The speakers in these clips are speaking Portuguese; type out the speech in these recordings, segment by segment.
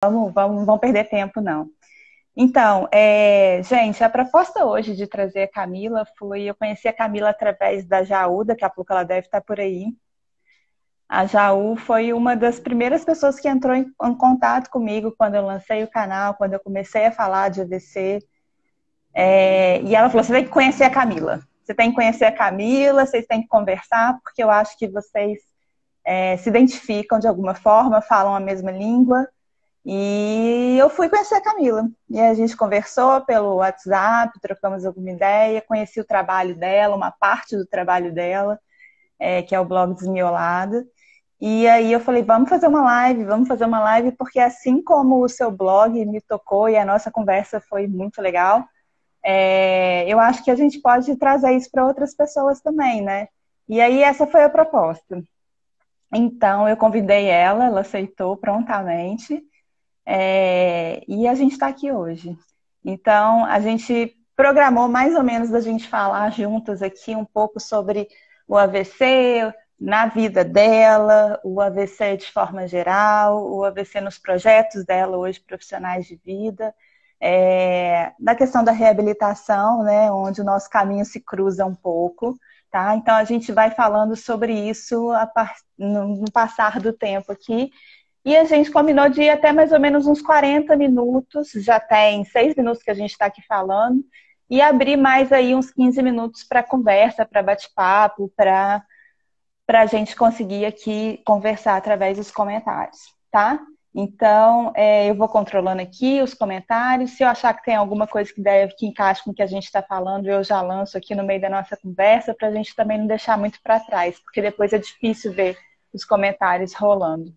Vamos perder tempo, não. Então, gente, a proposta hoje de trazer a Camila foi... Eu conheci a Camila através da Jaú, daqui a pouco ela deve estar por aí. A Jaú foi uma das primeiras pessoas que entrou em contato comigo quando eu lancei o canal, quando eu comecei a falar de AVC. E ela falou, você tem que conhecer a Camila. Você tem que conhecer a Camila, vocês têm que conversar, porque eu acho que vocês se identificam de alguma forma, falam a mesma língua. E eu fui conhecer a Camila. E a gente conversou pelo WhatsApp, trocamos alguma ideia, conheci o trabalho dela, uma parte do trabalho dela, que é o blog Desmiolada. E aí eu falei, vamos fazer uma live, porque assim como o seu blog me tocou e a nossa conversa foi muito legal, eu acho que a gente pode trazer isso para outras pessoas também, né? E aí essa foi a proposta. Então eu convidei ela aceitou prontamente. E a gente está aqui hoje. Então, a gente programou mais ou menos da gente falar juntas aqui um pouco sobre o AVC na vida dela, o AVC de forma geral, o AVC nos projetos dela hoje, profissionais de vida, da questão da reabilitação, né, onde o nosso caminho se cruza um pouco. Tá? Então, a gente vai falando sobre isso no passar do tempo aqui. E a gente combinou de ir até mais ou menos uns 40 minutos, já tem 6 minutos que a gente está aqui falando, e abrir mais aí uns 15 minutos para conversa, para bate-papo, para a gente conseguir aqui conversar através dos comentários, tá? Então, eu vou controlando aqui os comentários. Se eu achar que tem alguma coisa que encaixe com o que a gente está falando, eu já lanço aqui no meio da nossa conversa, para a gente também não deixar muito para trás, porque depois é difícil ver os comentários rolando.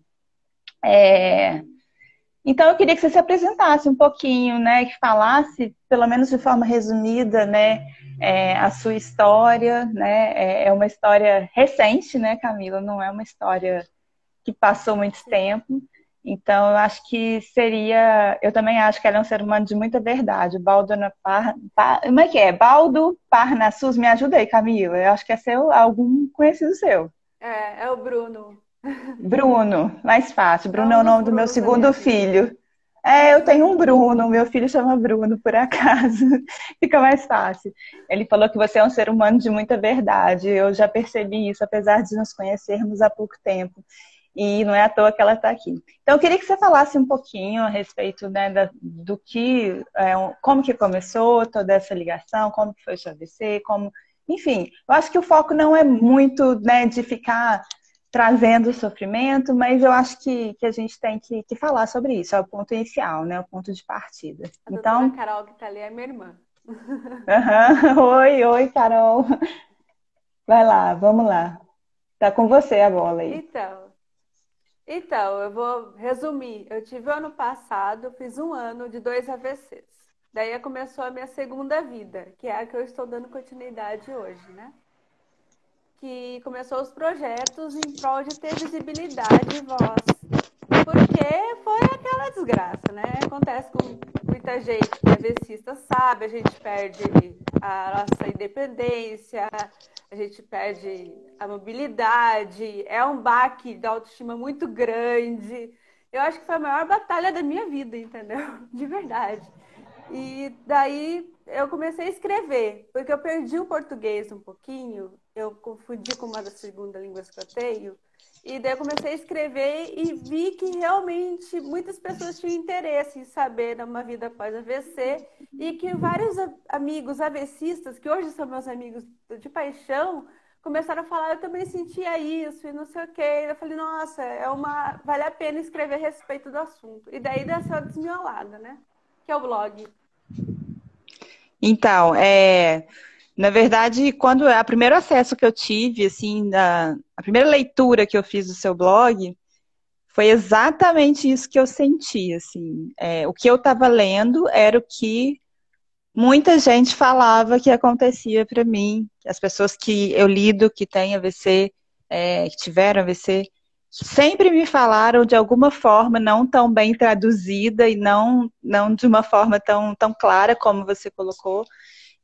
Então, eu queria que você se apresentasse um pouquinho, né, que falasse, pelo menos de forma resumida, né, a sua história, né, é uma história recente, né, Camila, não é uma história que passou muito tempo. Então, eu acho que eu também acho que ela é um ser humano de muita verdade. Como é que é? Baldo Parnassus, me ajuda aí, Camila. Eu acho que é algum conhecido seu. É o Bruno. Bruno, mais fácil. É Bruno é um o dos nome do meu Brunos da minha segundo vida. filho. Eu tenho um Bruno, meu filho chama Bruno, por acaso. Fica mais fácil. Ele falou que você é um ser humano de muita verdade. Eu já percebi isso, apesar de nos conhecermos há pouco tempo. E não é à toa que ela está aqui. Então, eu queria que você falasse um pouquinho a respeito, né, do que, como que começou toda essa ligação, como que foi o seu AVC, enfim, eu acho que o foco não é muito, né, de ficar trazendo sofrimento, mas eu acho que a gente tem que falar sobre isso, é o ponto inicial, né? O ponto de partida. A doutora Então, Carol que tá ali é minha irmã. oi, Carol. Vai lá, vamos lá. Tá com você a bola aí. Então, então, eu vou resumir. Eu tive ano passado, fiz um ano de 2 AVCs. Daí começou a minha segunda vida, que é a que eu estou dando continuidade hoje, né? Que começou os projetos em prol de ter visibilidade e voz. Porque foi aquela desgraça, né? Acontece com muita gente que é avessista, sabe? A gente perde a nossa independência, a gente perde a mobilidade, é um baque da autoestima muito grande. Eu acho que foi a maior batalha da minha vida, entendeu? De verdade. E daí eu comecei a escrever, porque eu perdi o português um pouquinho, eu confundi com uma das segundas línguas que eu tenho. E daí eu comecei a escrever e vi que realmente muitas pessoas tinham interesse em saber de uma vida após AVC e que vários amigos AVCistas, que hoje são meus amigos de paixão, começaram a falar, eu também sentia isso e não sei o quê. Eu falei, nossa, vale a pena escrever a respeito do assunto. E daí desceu a Desmiolada, né? Que é o blog. Então, na verdade, quando o primeiro acesso que eu tive, assim, a primeira leitura que eu fiz do seu blog, foi exatamente isso que eu senti, assim. O que eu estava lendo era o que muita gente falava que acontecia para mim. As pessoas que eu lido, que têm AVC, que tiveram AVC, sempre me falaram de alguma forma não tão bem traduzida e não de uma forma tão clara como você colocou.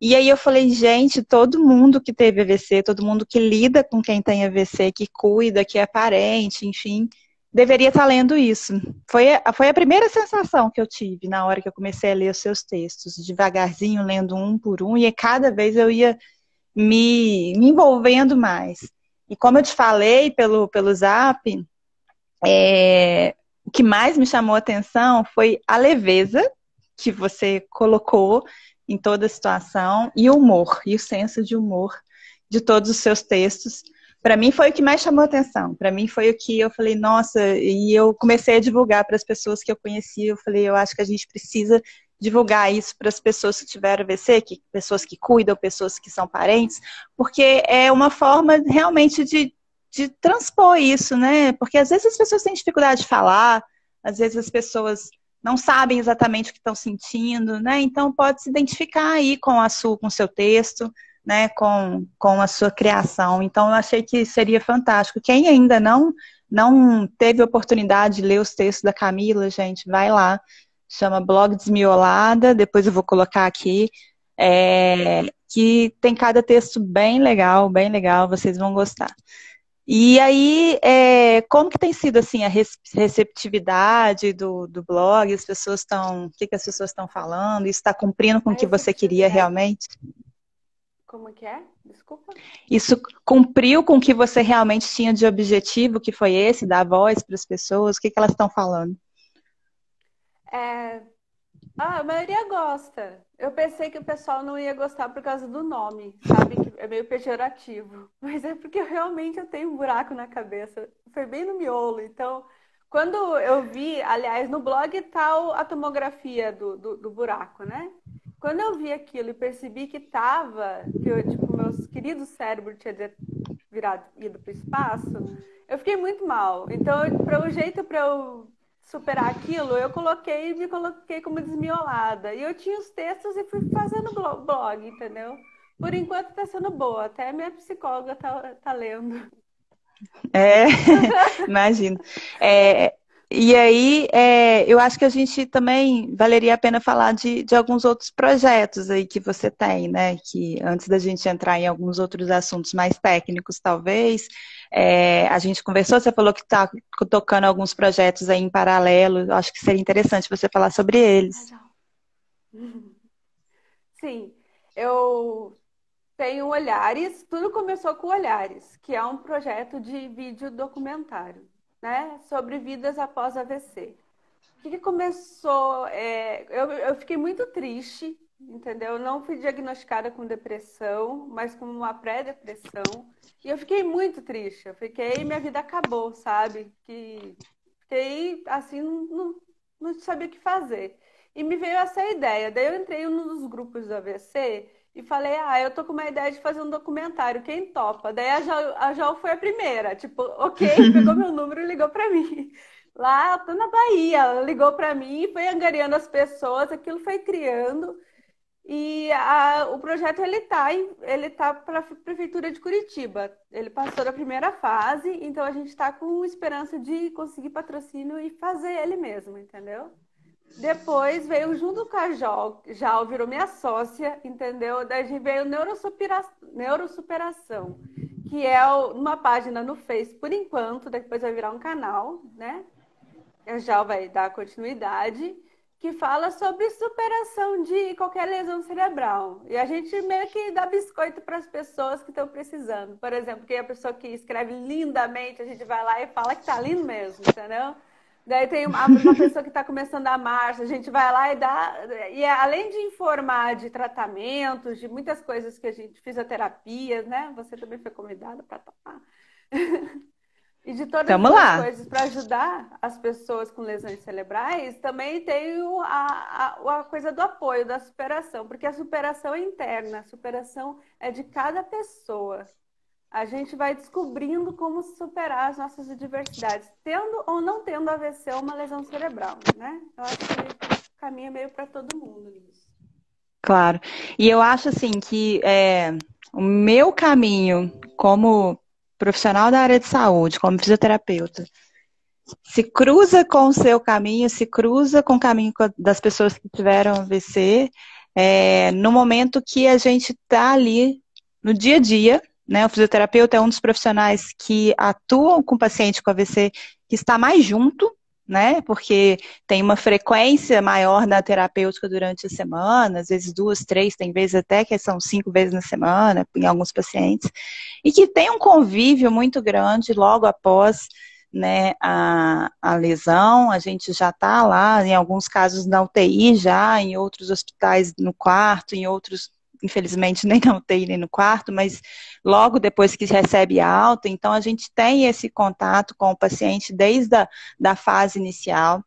E aí eu falei, gente, todo mundo que teve AVC, todo mundo que lida com quem tem AVC, que cuida, que é parente, enfim, deveria estar lendo isso. Foi a primeira sensação que eu tive na hora que eu comecei a ler os seus textos, devagarzinho, lendo um por um, e cada vez eu ia me envolvendo mais. E como eu te falei pelo Zap, o que mais me chamou a atenção foi a leveza que você colocou em toda a situação e o humor, e o senso de humor de todos os seus textos. Para mim foi o que mais chamou a atenção. Para mim foi o que eu falei, nossa, e eu comecei a divulgar para as pessoas que eu conhecia. Eu falei, eu acho que a gente precisa divulgar isso para as pessoas que tiveram AVC, pessoas que cuidam, pessoas que são parentes, porque é uma forma realmente de transpor isso, né? Porque às vezes as pessoas têm dificuldade de falar, às vezes as pessoas não sabem exatamente o que estão sentindo, né? Então pode se identificar aí com com o seu texto, né? Com a sua criação. Então eu achei que seria fantástico. Quem ainda não teve oportunidade de ler os textos da Camila, gente, vai lá. Chama Blog Desmiolada, depois eu vou colocar aqui, que tem cada texto bem legal, vocês vão gostar. E aí, como que tem sido assim a receptividade do blog? As pessoas o que as pessoas estão falando? Isso está cumprindo com o que você queria realmente? Como que é? Desculpa. Isso cumpriu com o que você realmente tinha de objetivo, que foi esse, dar voz para as pessoas? O que elas estão falando? A maioria gosta. Eu pensei que o pessoal não ia gostar por causa do nome, sabe? Que é meio pejorativo. Mas é porque realmente eu tenho um buraco na cabeça. Foi bem no miolo. Então, quando eu vi, aliás, no blog tá a tomografia do buraco, né? Quando eu vi aquilo e percebi que tipo, meus queridos cérebros tinham ido para o espaço, eu fiquei muito mal. Então, o jeito para eu superar aquilo, me coloquei como desmiolada. E eu tinha os textos e fui fazendo blog, entendeu? Por enquanto tá sendo boa, até minha psicóloga tá lendo. Imagino. E aí, eu acho que a gente também valeria a pena falar de alguns outros projetos aí que você tem, né? Que antes da gente entrar em alguns outros assuntos mais técnicos, talvez, a gente conversou, você falou que está tocando alguns projetos aí em paralelo. Acho que seria interessante você falar sobre eles. Sim, eu tenho Olhares, tudo começou com Olhares, que é um projeto de vídeo documentário, né, sobre vidas após AVC. O que começou? Eu fiquei muito triste, entendeu? Eu não fui diagnosticada com depressão, mas com uma pré-depressão. E eu fiquei muito triste. Minha vida acabou, sabe? Fiquei assim, não sabia o que fazer. E me veio essa ideia. Daí eu entrei num dos grupos do AVC e falei, eu tô com uma ideia de fazer um documentário, quem topa? Daí a Jal foi a primeira, tipo, ok, pegou meu número e ligou pra mim. Lá, tô na Bahia, ela ligou pra mim, foi angariando as pessoas, aquilo foi criando. E o projeto, ele tá para a Prefeitura de Curitiba. Ele passou da primeira fase, então a gente está com esperança de conseguir patrocínio e fazer ele mesmo, entendeu? Depois veio junto com a Jal virou minha sócia, entendeu? Daí veio Neurosuperação, que é uma página no Face por enquanto, depois vai virar um canal, né? A Jal vai dar continuidade, que fala sobre superação de qualquer lesão cerebral. E a gente meio que dá biscoito para as pessoas que estão precisando. Por exemplo, que a pessoa que escreve lindamente, a gente vai lá e fala que tá lindo mesmo, entendeu? Daí tem uma pessoa que está começando a marcha, a gente vai lá e dá. E além de informar de tratamentos, de muitas coisas que a gente, fisioterapias, né? Você também foi convidada para tomar. E de todas as coisas para ajudar as pessoas com lesões cerebrais, também tem a coisa do apoio, da superação, porque a superação é interna, a superação é de cada pessoa. A gente vai descobrindo como superar as nossas adversidades, tendo ou não tendo AVC ou uma lesão cerebral, né? Eu acho que o caminho é meio para todo mundo nisso. Claro. E eu acho assim que o meu caminho como profissional da área de saúde, como fisioterapeuta, se cruza com o seu caminho, se cruza com o caminho das pessoas que tiveram AVC, no momento que a gente está ali no dia a dia, né? O fisioterapeuta é um dos profissionais que atuam com paciente com AVC, que está mais junto, né? Porque tem uma frequência maior na terapêutica durante a semana, às vezes 2, 3, tem vezes até que são 5 vezes na semana, em alguns pacientes, e que tem um convívio muito grande logo após, né, a lesão. A gente já está lá, em alguns casos na UTI já, em outros hospitais no quarto, em outros, infelizmente, nem na UTI nem no quarto, mas logo depois que recebe a alta. Então a gente tem esse contato com o paciente desde da fase inicial.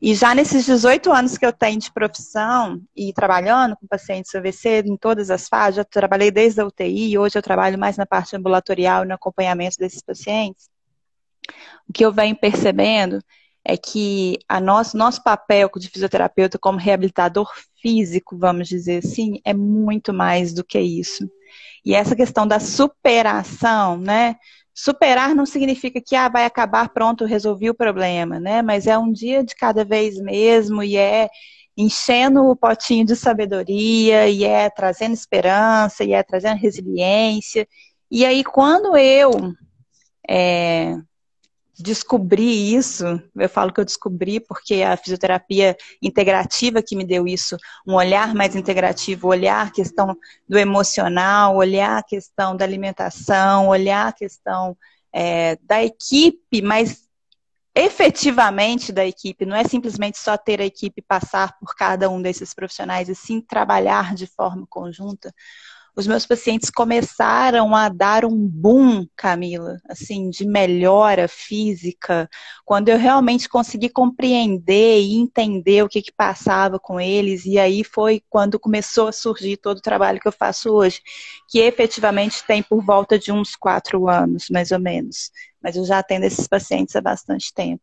E já nesses 18 anos que eu tenho de profissão e trabalhando com pacientes AVC em todas as fases, já trabalhei desde a UTI e hoje eu trabalho mais na parte ambulatorial e no acompanhamento desses pacientes. O que eu venho percebendo é que nosso papel de fisioterapeuta como reabilitador físico, vamos dizer assim, é muito mais do que isso. E essa questão da superação, né? Superar não significa que vai acabar, pronto, resolvi o problema, né? Mas é um dia de cada vez mesmo e é enchendo o potinho de sabedoria e é trazendo esperança e é trazendo resiliência. E aí, quando eu descobri isso, eu falo que eu descobri porque a fisioterapia integrativa que me deu isso, um olhar mais integrativo, olhar a questão do emocional, olhar a questão da alimentação, olhar a questão da equipe, mas efetivamente da equipe, não é simplesmente só ter a equipe passar por cada um desses profissionais, e sim trabalhar de forma conjunta. Os meus pacientes começaram a dar um boom, Camila, assim, de melhora física, quando eu realmente consegui compreender e entender o que passava com eles, e aí foi quando começou a surgir todo o trabalho que eu faço hoje, que efetivamente tem por volta de uns 4 anos, mais ou menos. Mas eu já atendo esses pacientes há bastante tempo.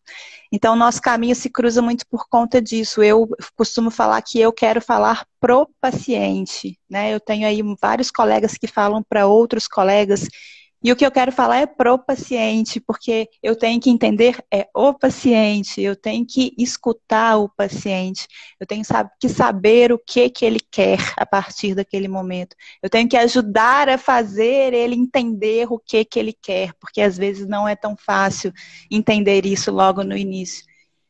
Então, o nosso caminho se cruza muito por conta disso. Eu costumo falar que eu quero falar pro paciente, né? Eu tenho aí vários colegas que falam para outros colegas, e o que eu quero falar é pro paciente, porque eu tenho que entender o paciente, eu tenho que escutar o paciente, eu tenho que saber o que ele quer a partir daquele momento. Eu tenho que ajudar a fazer ele entender o que ele quer, porque às vezes não é tão fácil entender isso logo no início.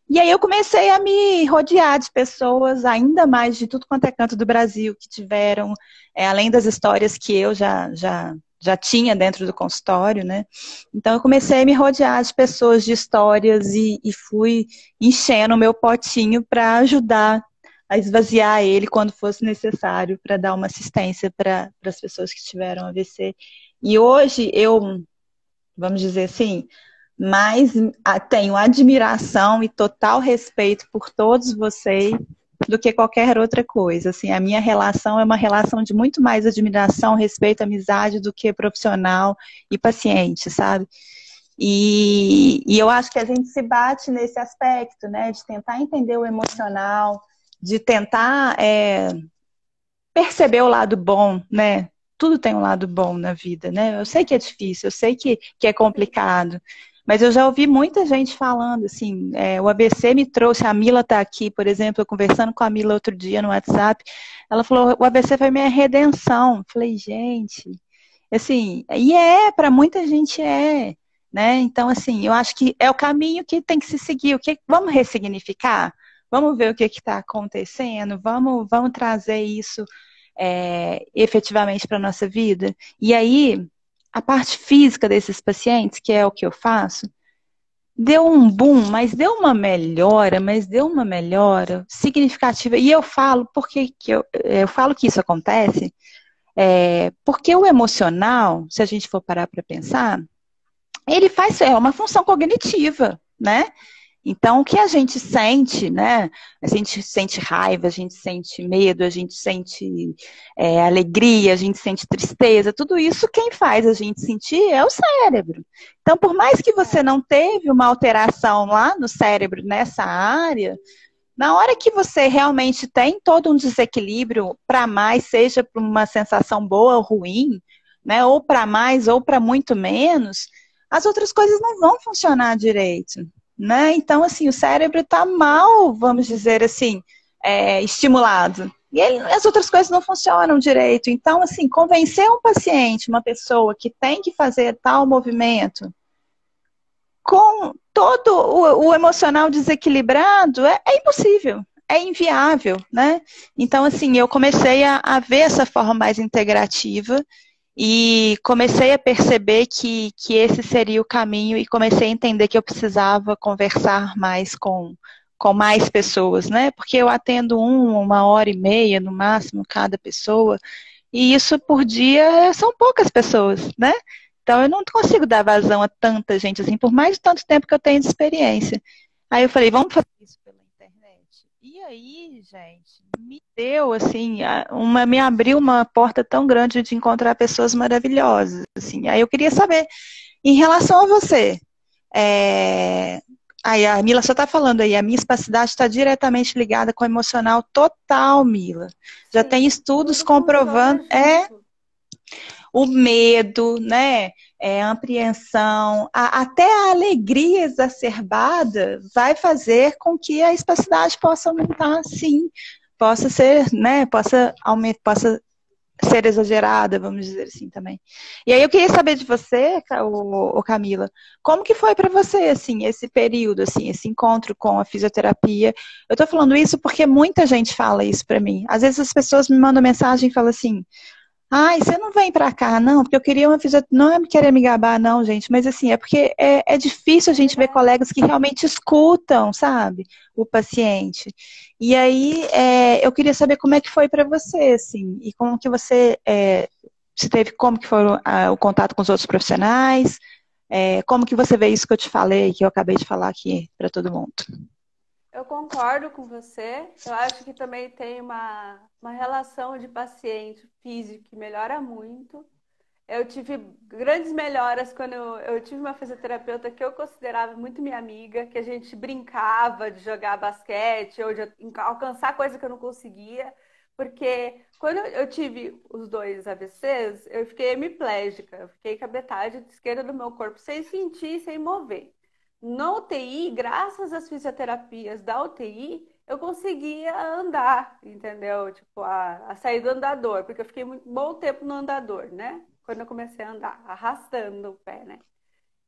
E aí eu comecei a me rodear de pessoas, ainda mais de tudo quanto é canto do Brasil, que tiveram, além das histórias que eu já tinha dentro do consultório, né? Então eu comecei a me rodear de pessoas, de histórias, e fui enchendo o meu potinho para ajudar a esvaziar ele quando fosse necessário, para dar uma assistência para as pessoas que tiveram AVC. E hoje eu, vamos dizer assim, mas tenho admiração e total respeito por todos vocês do que qualquer outra coisa. Assim, a minha relação é uma relação de muito mais admiração, respeito, amizade do que profissional e paciente, sabe? E eu acho que a gente se bate nesse aspecto, né? De tentar entender o emocional, de tentar perceber o lado bom, né? Tudo tem um lado bom na vida, né? Eu sei que é difícil, eu sei que é complicado, mas eu já ouvi muita gente falando assim, o AVC me trouxe, a Mila está aqui, por exemplo, eu conversando com a Mila outro dia no WhatsApp, ela falou, o AVC foi minha redenção. Eu falei, gente, assim, e para muita gente né? Então, assim, eu acho que é o caminho que tem que se seguir. Vamos ressignificar? Vamos ver o que está acontecendo? Vamos trazer isso efetivamente para a nossa vida? E aí, a parte física desses pacientes, que é o que eu faço, deu um boom, mas deu uma melhora significativa. E eu falo, por que eu falo que isso acontece? Porque o emocional, se a gente for parar para pensar, ele faz uma função cognitiva, né? Então, o que a gente sente, né? A gente sente raiva, a gente sente medo, a gente sente alegria, a gente sente tristeza, tudo isso quem faz a gente sentir é o cérebro. Então, por mais que você não teve uma alteração lá no cérebro, nessa área, na hora que você realmente tem todo um desequilíbrio para mais, seja por uma sensação boa ou ruim, né? Ou para mais ou para muito menos, as outras coisas não vão funcionar direito. Né? Então, assim, o cérebro está mal, vamos dizer assim, estimulado. E as outras coisas não funcionam direito. Então, assim, convencer um paciente, uma pessoa que tem que fazer tal movimento, com todo o emocional desequilibrado é impossível, é inviável, né? Então, assim, eu comecei a ver essa forma mais integrativa e comecei a perceber que esse seria o caminho e comecei a entender que eu precisava conversar mais com mais pessoas, né? Porque eu atendo 1 hora e meia no máximo cada pessoa, e isso por dia são poucas pessoas, né? Então eu não consigo dar vazão a tanta gente assim, por mais de tanto tempo que eu tenho de experiência. Aí eu falei, vamos fazer isso pela internet. E aí, gente, me deu assim, me abriu uma porta tão grande de encontrar pessoas maravilhosas, assim. Aí eu queria saber, em relação a você, é, aí a Mila só está falando aí, a minha espacidade está diretamente ligada com o emocional total, Mila. Já tem Sim, estudos tudo funciona comprovando, junto. o medo, né? A apreensão, até a alegria exacerbada vai fazer com que a espacidade possa aumentar, sim, possa ser, né? Possa ser exagerada, vamos dizer assim também. E aí eu queria saber de você, Camila, como que foi para você, assim, esse período, assim, esse encontro com a fisioterapia? Eu tô falando isso porque muita gente fala isso para mim. Às vezes as pessoas me mandam mensagem e falam assim, ai, você não vem pra cá, não, porque eu queria uma fisioterapia. Não é me querer me gabar, não, gente, mas assim, é porque é difícil a É gente ver verdade. colegas que realmente escutam, sabe, o paciente. E aí, eu queria saber como é que foi pra você, assim, e como que você se teve, como que foi o contato com os outros profissionais, como que você vê isso que eu te falei, que eu acabei de falar aqui pra todo mundo. Eu concordo com você. Eu acho que também tem uma relação de paciente físico que melhora muito. Eu tive grandes melhoras quando eu tive uma fisioterapeuta que eu considerava muito minha amiga, que a gente brincava de jogar basquete ou de alcançar coisa que eu não conseguia, porque quando eu tive os 2 AVCs, eu fiquei hemiplégica, eu fiquei com a metade esquerda do meu corpo sem sentir, sem mover. Na UTI, graças às fisioterapias da UTI, eu conseguia andar, entendeu? Tipo, a sair do andador, porque eu fiquei muito bom tempo no andador, né? Quando eu comecei a andar, arrastando o pé, né?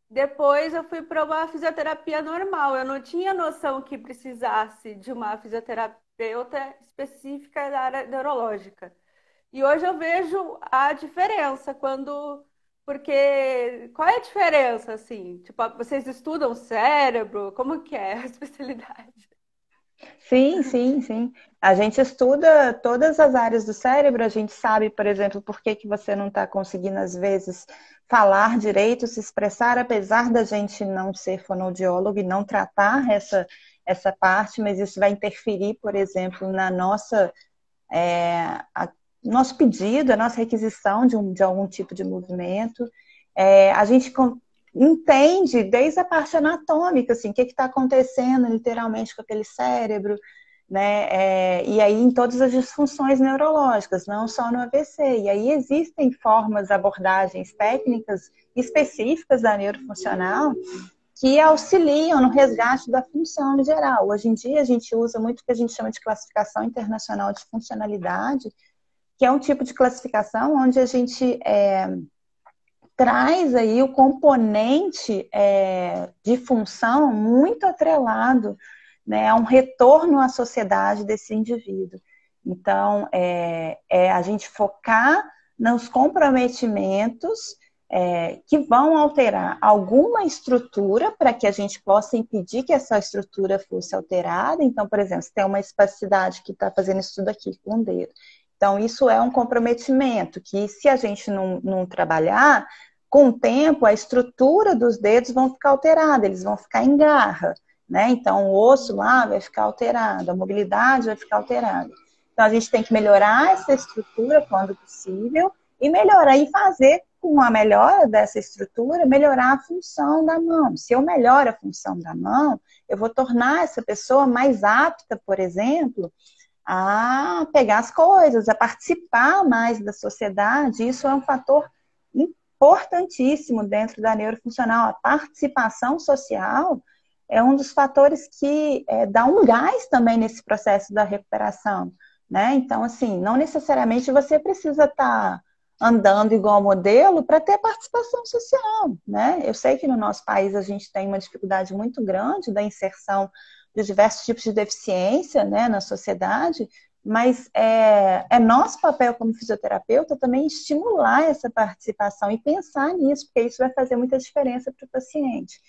Depois eu fui para uma fisioterapia normal. Eu não tinha noção que precisasse de uma fisioterapeuta específica da área neurológica. E hoje eu vejo a diferença quando. Porque qual é a diferença, assim? Tipo, vocês estudam o cérebro? Como que é a especialidade? Sim, sim, sim. A gente estuda todas as áreas do cérebro, a gente sabe, por exemplo, por que que você não está conseguindo, às vezes, falar direito, se expressar, apesar da gente não ser fonoaudiólogo e não tratar essa parte, mas isso vai interferir, por exemplo, na nosso pedido, a nossa requisição de algum tipo de movimento. A gente entende desde a parte anatômica, assim, o que está acontecendo literalmente com aquele cérebro, né? E aí em todas as disfunções neurológicas, não só no AVC. E aí existem formas, abordagens técnicas específicas da neurofuncional que auxiliam no resgate da função em geral. Hoje em dia a gente usa muito o que a gente chama de classificação internacional de funcionalidade, que é um tipo de classificação onde a gente traz aí o componente de função muito atrelado, né, a um retorno à sociedade desse indivíduo. Então, a gente focar nos comprometimentos que vão alterar alguma estrutura para que a gente possa impedir que essa estrutura fosse alterada. Então, por exemplo, se tem uma espasticidade que está fazendo isso tudo aqui com o dedo. Então, isso é um comprometimento que, se a gente não trabalhar, com o tempo, a estrutura dos dedos vão ficar alterada, eles vão ficar em garra, né? Então, o osso lá vai ficar alterado, a mobilidade vai ficar alterada. Então, a gente tem que melhorar essa estrutura quando possível e melhorar e fazer com a melhora dessa estrutura, melhorar a função da mão. Se eu melhoro a função da mão, eu vou tornar essa pessoa mais apta, por exemplo, a pegar as coisas, a participar mais da sociedade. Isso é um fator importantíssimo dentro da neurofuncional. A participação social é um dos fatores que dá um gás também nesse processo da recuperação, né? Então, assim, não necessariamente você precisa estar andando igual modelo para ter participação social, né? Eu sei que no nosso país a gente tem uma dificuldade muito grande da inserção de diversos tipos de deficiência, né, na sociedade, mas é nosso papel como fisioterapeuta também estimular essa participação e pensar nisso, porque isso vai fazer muita diferença para o paciente.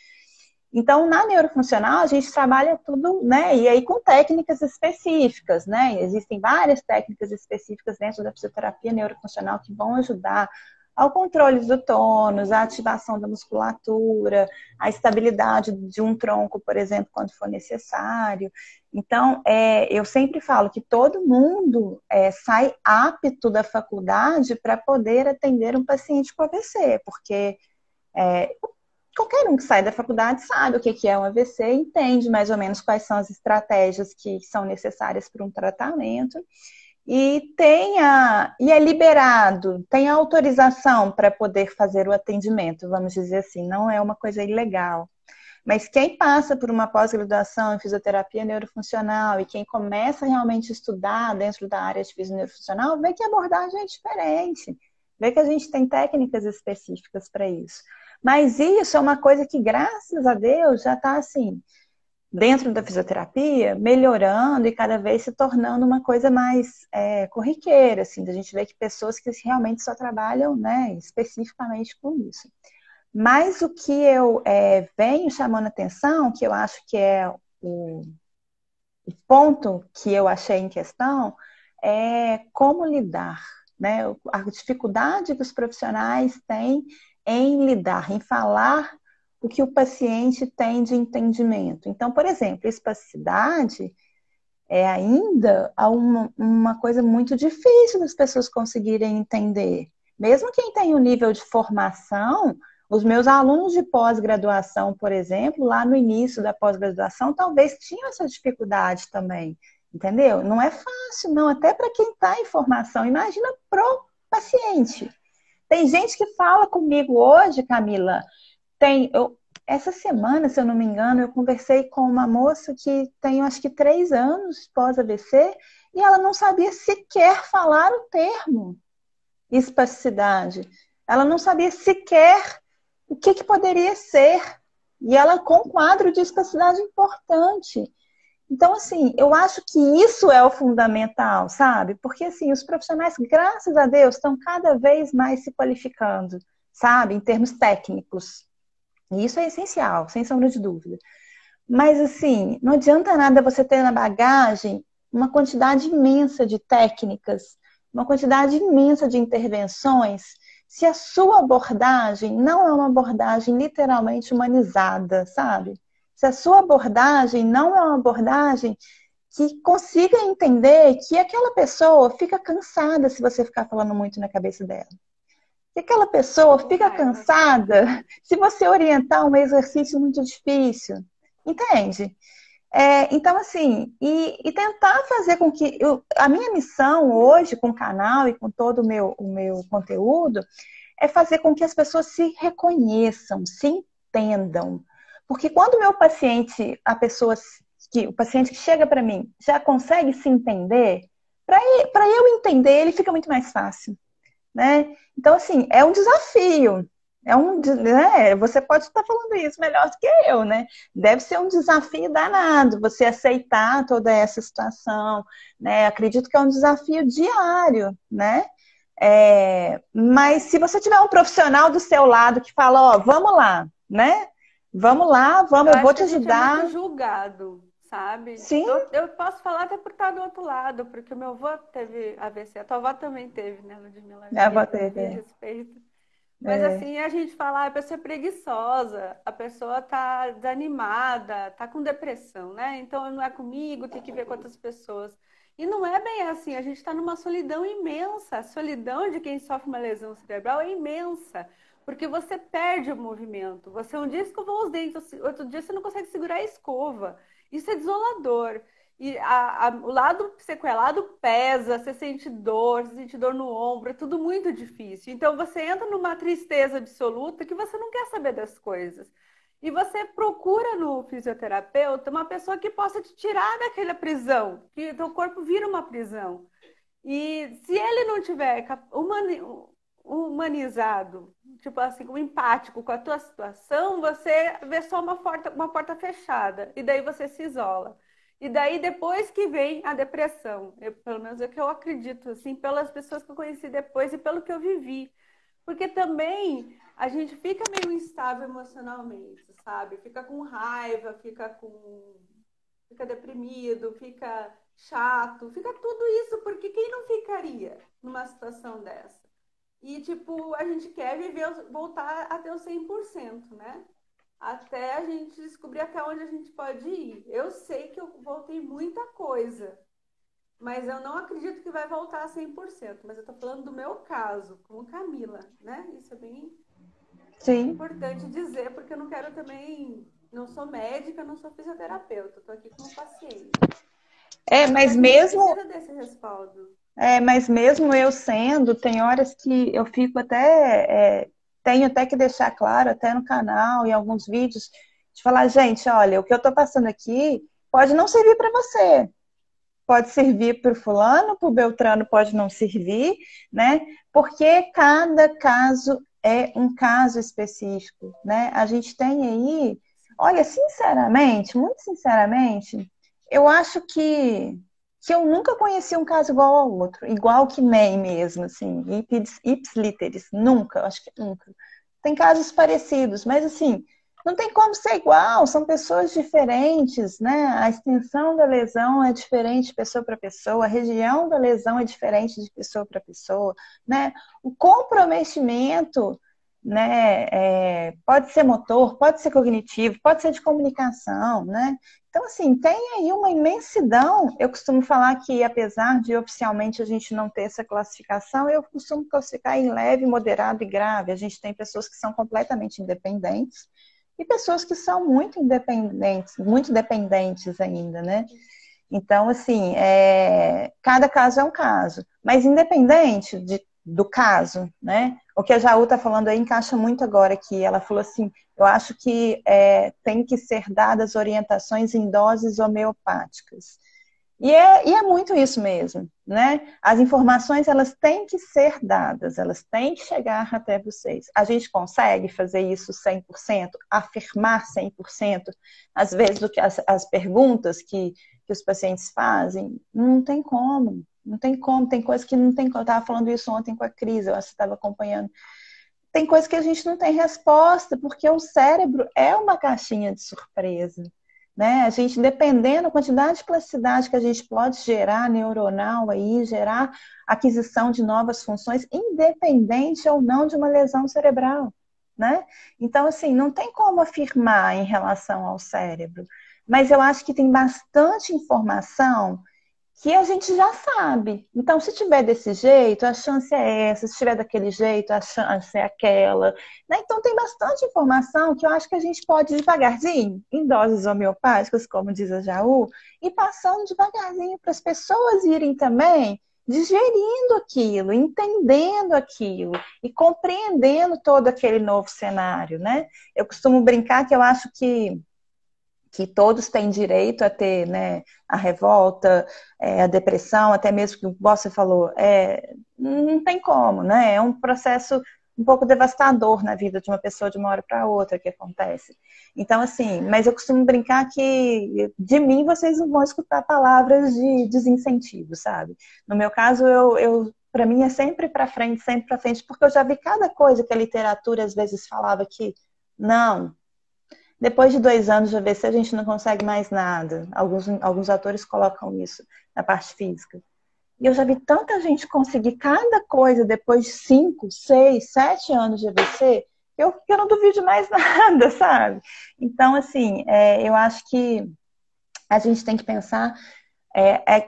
Então, na neurofuncional, a gente trabalha tudo, né? E aí com técnicas específicas, né? Existem várias técnicas específicas dentro da fisioterapia neurofuncional que vão ajudar ao controle do tônus, a ativação da musculatura, a estabilidade de um tronco, por exemplo, quando for necessário. Então, eu sempre falo que todo mundo sai apto da faculdade para poder atender um paciente com AVC, porque qualquer um que sai da faculdade sabe o que é um AVC, entende mais ou menos quais são as estratégias que são necessárias para um tratamento e é liberado, tem autorização para poder fazer o atendimento, vamos dizer assim, não é uma coisa ilegal. Mas quem passa por uma pós-graduação em fisioterapia neurofuncional e quem começa realmente a estudar dentro da área de fisioterapia neurofuncional, vê que a abordagem é diferente, vê que a gente tem técnicas específicas para isso. Mas isso é uma coisa que, graças a Deus, já está assim, dentro da fisioterapia, melhorando e cada vez se tornando uma coisa mais corriqueira, assim, a gente vê que pessoas que realmente só trabalham, né, especificamente com isso. Mas o que eu venho chamando atenção, que eu acho que é o ponto que eu achei em questão, é como lidar, né? A dificuldade que os profissionais têm em lidar, em falar o que o paciente tem de entendimento. Então, por exemplo, espasticidade é ainda uma coisa muito difícil das pessoas conseguirem entender. Mesmo quem tem um nível de formação, os meus alunos de pós-graduação, por exemplo, lá no início da pós-graduação, talvez tinham essa dificuldade também, entendeu? Não é fácil, não, até para quem está em formação. Imagina pro paciente. Tem gente que fala comigo hoje, Camila, essa semana, se eu não me engano, eu conversei com uma moça que tem, acho que 3 anos pós-AVC, e ela não sabia sequer falar o termo espasticidade. Ela não sabia sequer o que poderia ser. E ela com um quadro de espasticidade importante. Então, assim, eu acho que isso é o fundamental, sabe? Porque, assim, os profissionais, graças a Deus, estão cada vez mais se qualificando, sabe? Em termos técnicos. E isso é essencial, sem sombra de dúvida. Mas, assim, não adianta nada você ter na bagagem uma quantidade imensa de técnicas, uma quantidade imensa de intervenções, se a sua abordagem não é uma abordagem literalmente humanizada, sabe? Se a sua abordagem não é uma abordagem que consiga entender que aquela pessoa fica cansada se você ficar falando muito na cabeça dela. Que aquela pessoa fica cansada se você orientar um exercício muito difícil. Entende? Então, assim, e tentar fazer com que... a minha missão hoje com o canal e com todo o meu conteúdo é fazer com que as pessoas se reconheçam, se entendam. Porque quando o meu paciente, o paciente que chega para mim já consegue se entender, para eu entender, ele fica muito mais fácil. Né? Então, assim, é um desafio. Né? Você pode estar falando isso melhor do que eu, né? Deve ser um desafio danado você aceitar toda essa situação, né? Acredito que é um desafio diário, né? Mas se você tiver um profissional do seu lado que fala, ó, vamos lá, né? Vamos lá, eu vou te ajudar. É muito julgado, sabe? Sim. Eu posso falar até por estar do outro lado, porque o meu avô teve AVC, a tua avó também teve, né, Ludmila? Minha avó teve. Respeito. Mas assim, a gente fala, a pessoa é preguiçosa, a pessoa tá desanimada, tá com depressão, né? Então não é comigo, tem que ver com outras pessoas. E não é bem assim, a gente está numa solidão imensa. A solidão de quem sofre uma lesão cerebral é imensa. Porque você perde o movimento. Você um dia escovou os dentes, outro dia você não consegue segurar a escova. Isso é desolador. E o lado sequelado pesa, você sente dor no ombro, é tudo muito difícil. Então você entra numa tristeza absoluta que você não quer saber das coisas. E você procura no fisioterapeuta uma pessoa que possa te tirar daquela prisão, que teu corpo vira uma prisão. E se ele não tiver humanizado, tipo assim, empático com a tua situação, você vê só uma porta fechada e daí você se isola. E daí depois que vem a depressão, pelo menos é o que eu acredito, assim, pelas pessoas que eu conheci depois e pelo que eu vivi. Porque também a gente fica meio instável emocionalmente, sabe? Fica com raiva, fica deprimido, fica chato, fica tudo isso, porque quem não ficaria numa situação dessa? E, tipo, a gente quer viver, voltar a ter o 100%, né? Até a gente descobrir até onde a gente pode ir. Eu sei que eu voltei muita coisa, mas eu não acredito que vai voltar a 100%. Mas eu tô falando do meu caso, com Camila, né? Isso é bem Sim. importante dizer, porque eu não quero também. Não sou médica, não sou fisioterapeuta, estou aqui como paciente. É, Mas a mas gente mesmo precisa desse respaldo. mas mesmo eu sendo, tem horas que eu fico até, tenho até que deixar claro, até no canal, em alguns vídeos, de falar, gente, olha, o que eu estou passando aqui pode não servir para você, pode servir para o fulano, para o Beltrano pode não servir, né? Porque cada caso é um caso específico, né? A gente tem aí, olha, sinceramente, muito sinceramente, eu acho que eu nunca conheci um caso igual ao outro, igual que nem mesmo, assim, ipsiliteris, nunca, acho que nunca. Tem casos parecidos, mas assim, não tem como ser igual, são pessoas diferentes, né? A extensão da lesão é diferente de pessoa para pessoa, a região da lesão é diferente de pessoa para pessoa, né? O comprometimento, né, pode ser motor, pode ser cognitivo, pode ser de comunicação, né? Então, assim, tem aí uma imensidão. Eu costumo falar que, apesar de oficialmente a gente não ter essa classificação, eu costumo classificar em leve, moderado e grave. A gente tem pessoas que são completamente independentes, e pessoas que são muito independentes, muito dependentes ainda, né? Então, assim, cada caso é um caso. Mas independente do caso, né? O que a Jaú está falando aí encaixa muito agora aqui. Ela falou assim, eu acho que tem que ser dadas orientações em doses homeopáticas. E é muito isso mesmo, né? As informações, elas têm que ser dadas, elas têm que chegar até vocês. A gente consegue fazer isso 100%, afirmar 100%, às vezes, do que as perguntas que os pacientes fazem? Não tem como, não tem como. Tem coisa que não tem como. Eu estava falando isso ontem com a Cris, eu acho que estava acompanhando. Tem coisa que a gente não tem resposta, porque o cérebro é uma caixinha de surpresa. Né? A gente, dependendo da quantidade de plasticidade que a gente pode gerar neuronal aí, gerar aquisição de novas funções, independente ou não de uma lesão cerebral, né? Então, assim, não tem como afirmar em relação ao cérebro, mas eu acho que tem bastante informação que a gente já sabe. Então, se tiver desse jeito, a chance é essa, se tiver daquele jeito, a chance é aquela. Né? Então, tem bastante informação que eu acho que a gente pode ir devagarzinho, em doses homeopáticas, como diz a Jaú, e passando devagarzinho para as pessoas irem também digerindo aquilo, entendendo aquilo e compreendendo todo aquele novo cenário, né? Eu costumo brincar que eu acho que todos têm direito a ter, né, a revolta, a depressão, até mesmo que você falou, não tem como, né? É um processo um pouco devastador na vida de uma pessoa de uma hora para outra que acontece. Então, assim, mas eu costumo brincar que de mim vocês não vão escutar palavras de desincentivo, sabe? No meu caso, eu para mim é sempre para frente, porque eu já vi cada coisa que a literatura às vezes falava que não. Depois de 2 anos de AVC, a gente não consegue mais nada. Alguns atores colocam isso na parte física. E eu já vi tanta gente conseguir cada coisa depois de 5, 6, 7 anos de AVC, que eu não duvido de mais nada, sabe? Então, assim, eu acho que a gente tem que pensar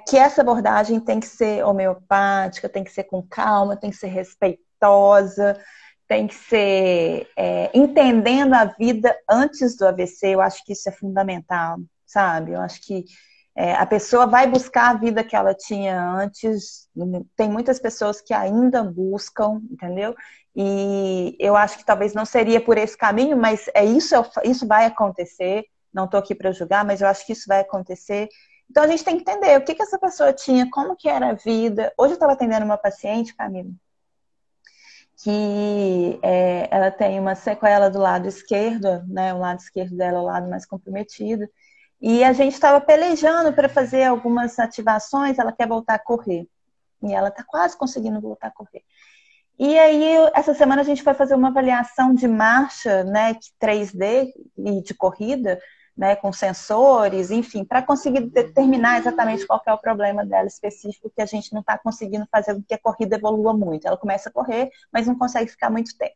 que essa abordagem tem que ser homeopática, tem que ser com calma, tem que ser respeitosa, tem que ser entendendo a vida antes do AVC. Eu acho que isso é fundamental, sabe? Eu acho que a pessoa vai buscar a vida que ela tinha antes. Tem muitas pessoas que ainda buscam, entendeu? E eu acho que talvez não seria por esse caminho, mas isso vai acontecer. Não estou aqui para julgar, mas eu acho que isso vai acontecer. Então a gente tem que entender o que essa pessoa tinha, como que era a vida. Hoje eu estava atendendo uma paciente, Camila, que ela tem uma sequela do lado esquerdo, né? O lado esquerdo dela é o lado mais comprometido. E a gente estava pelejando para fazer algumas ativações, ela quer voltar a correr. E ela está quase conseguindo voltar a correr. E aí, essa semana a gente foi fazer uma avaliação de marcha, né, 3D e de corrida, né, com sensores, enfim, para conseguir determinar exatamente qual que é o problema dela específico, que a gente não está conseguindo fazer com que a corrida evolua muito. Ela começa a correr, mas não consegue ficar muito tempo.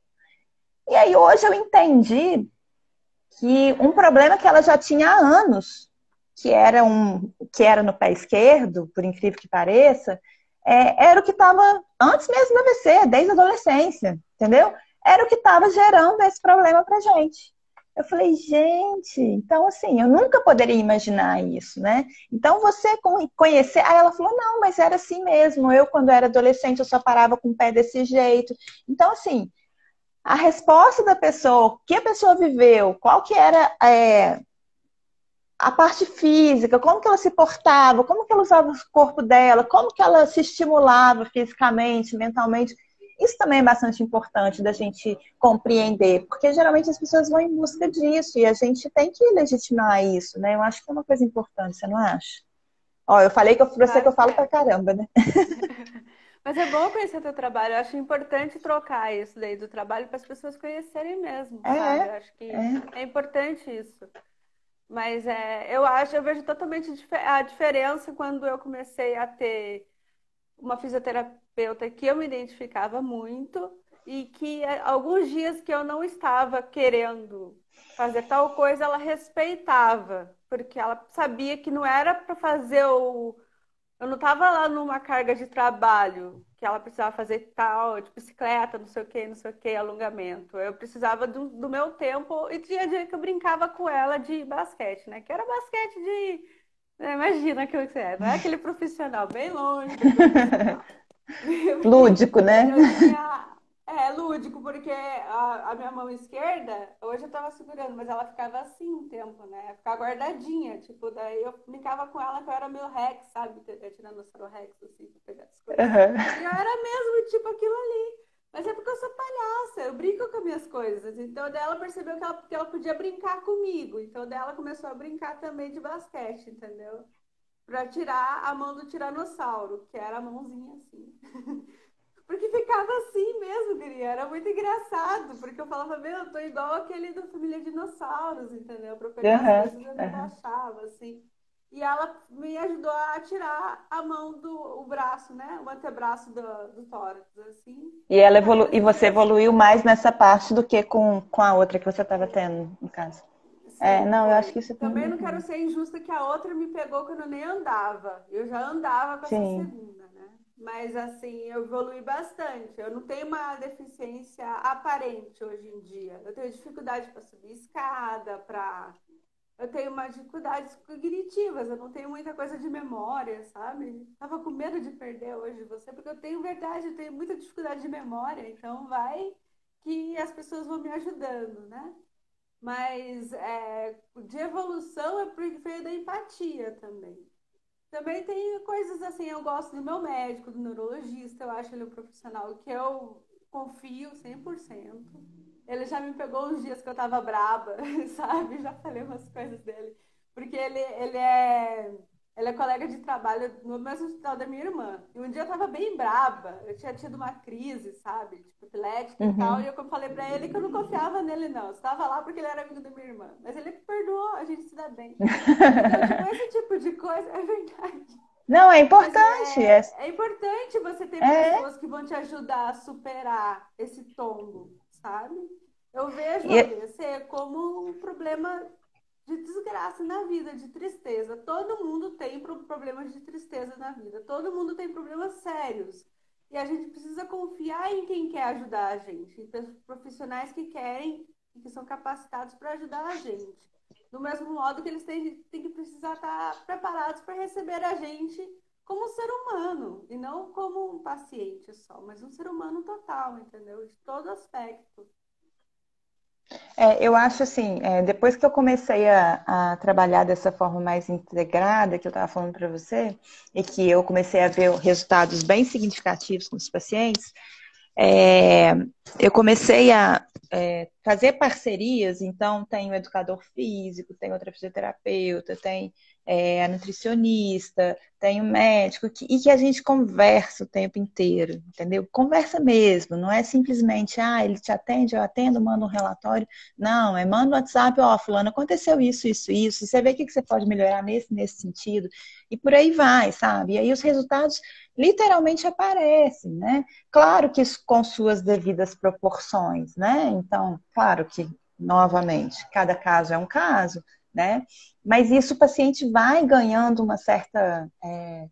E aí, hoje eu entendi que um problema que ela já tinha há anos, que era no pé esquerdo, por incrível que pareça, era o que estava antes mesmo do AVC, desde a adolescência, entendeu? Era o que estava gerando esse problema pra gente. Eu falei, gente, então assim, eu nunca poderia imaginar isso, né? Então você conhecer, aí ela falou, não, mas era assim mesmo. Eu, quando era adolescente, eu só parava com o pé desse jeito. Então, assim, a resposta da pessoa, o que a pessoa viveu, qual que era a parte física, como que ela se portava, como que ela usava o corpo dela, como que ela se estimulava fisicamente, mentalmente. Isso também é bastante importante da gente compreender, porque geralmente as pessoas vão em busca disso e a gente tem que legitimar isso, né? Eu acho que é uma coisa importante, você não acha? Ó, eu falei que pra você que Claro eu que falo pra é. caramba, né? Mas é bom conhecer teu trabalho. Eu acho importante trocar isso daí do trabalho para as pessoas conhecerem mesmo, sabe? Eu acho que É. é importante isso. Mas eu vejo totalmente a diferença quando eu comecei a ter uma fisioterapeuta que eu me identificava muito e que alguns dias que eu não estava querendo fazer tal coisa, ela respeitava, porque ela sabia que não era para fazer o. Eu não estava lá numa carga de trabalho que ela precisava fazer tal, de bicicleta, não sei o que, alongamento. Eu precisava do meu tempo e tinha dia que eu brincava com ela de basquete, né? Que era basquete de. Imagina aquilo que você é, não é aquele profissional, bem longe do profissional. Lúdico, né? Eu tinha. É lúdico, porque a minha mão esquerda, hoje eu tava segurando, mas ela ficava assim um tempo, né? Ficava guardadinha, tipo, daí eu brincava com ela que eu era meio Rex, sabe? Tiranossauro Rex, assim, pra pegar as coisas. Uhum. E eu era mesmo, tipo, aquilo ali. Mas é porque eu sou palhaça, eu brinco com as minhas coisas. Então, daí ela percebeu que ela podia brincar comigo. Então, daí ela começou a brincar também de basquete, entendeu? Pra tirar a mão do tiranossauro, que era a mãozinha assim. Porque ficava assim mesmo, queria. Era muito engraçado, porque eu falava, meu, eu tô igual aquele da família Dinossauros, entendeu? Pra pegar as Uhum. coisas eu me Uhum. abaixava, assim. E ela me ajudou a tirar a mão o braço, né? O antebraço do tórax, assim. E aí E nesses você dias, evoluiu mais nessa parte do que com a outra que você estava tendo, no caso. sim, Não, eu acho que foi. isso é Também muito não quero bom. ser injusta que a outra me pegou quando eu nem andava. Eu já andava com essa Sim. segunda, né? Mas assim, eu evolui bastante. Eu não tenho uma deficiência aparente hoje em dia. Eu tenho dificuldade para subir escada, para eu tenho umas dificuldades cognitivas, eu não tenho muita coisa de memória, sabe? Tava com medo de perder hoje você, porque eu tenho verdade, eu tenho muita dificuldade de memória, então vai que as pessoas vão me ajudando, né? Mas de evolução é porque veio da empatia também. Também tem coisas assim, eu gosto do meu médico, do neurologista, eu acho ele um profissional que eu confio 100%. Ele já me pegou uns dias que eu tava braba, sabe? Já falei umas coisas dele. Porque ele é colega de trabalho no mesmo hospital da minha irmã. E um dia eu tava bem braba, eu tinha tido uma crise, sabe? Tipo, epilética e tal. E Uhum. eu falei pra ele que eu não confiava nele, não. Eu estava lá porque ele era amigo da minha irmã. Mas ele me perdoou, a gente se dá bem. Então, tipo, esse tipo de coisa é verdade. Não, é Mas importante. é importante você ter É, pessoas que vão te ajudar a superar esse tombo, sabe? Eu vejo o e, AVC como um problema de desgraça na vida, de tristeza. Todo mundo tem problemas de tristeza na vida. Todo mundo tem problemas sérios. E a gente precisa confiar em quem quer ajudar a gente, em profissionais que querem e que são capacitados para ajudar a gente. Do mesmo modo que eles têm que precisar estar preparados para receber a gente como um ser humano, e não como um paciente só, mas um ser humano total, entendeu? De todo aspecto. eu acho assim, depois que eu comecei a trabalhar dessa forma mais integrada, que eu estava falando para você, e que eu comecei a ver resultados bem significativos com os pacientes, é, eu comecei a fazer parcerias, então tem o educador físico, tem outra fisioterapeuta, tem a nutricionista, tem o médico, e que a gente conversa o tempo inteiro, entendeu? Conversa mesmo, não é simplesmente, ele te atende, eu atendo, manda um relatório. Não, manda um WhatsApp, fulano, aconteceu isso, isso, isso, você vê o que você pode melhorar nesse sentido, e por aí vai, sabe? E aí os resultados literalmente aparecem, né? Claro que isso com suas devidas proporções, né? Então, claro que, novamente, cada caso é um caso, né? Mas isso o paciente vai ganhando uma certa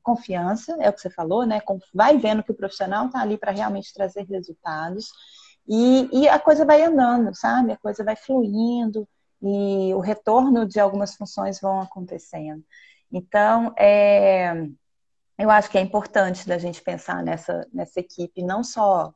confiança, é o que você falou, né? Vai vendo que o profissional está ali para realmente trazer resultados e a coisa vai andando, sabe? A coisa vai fluindo e o retorno de algumas funções vão acontecendo. Então, eu acho que é importante da gente pensar nessa equipe, não só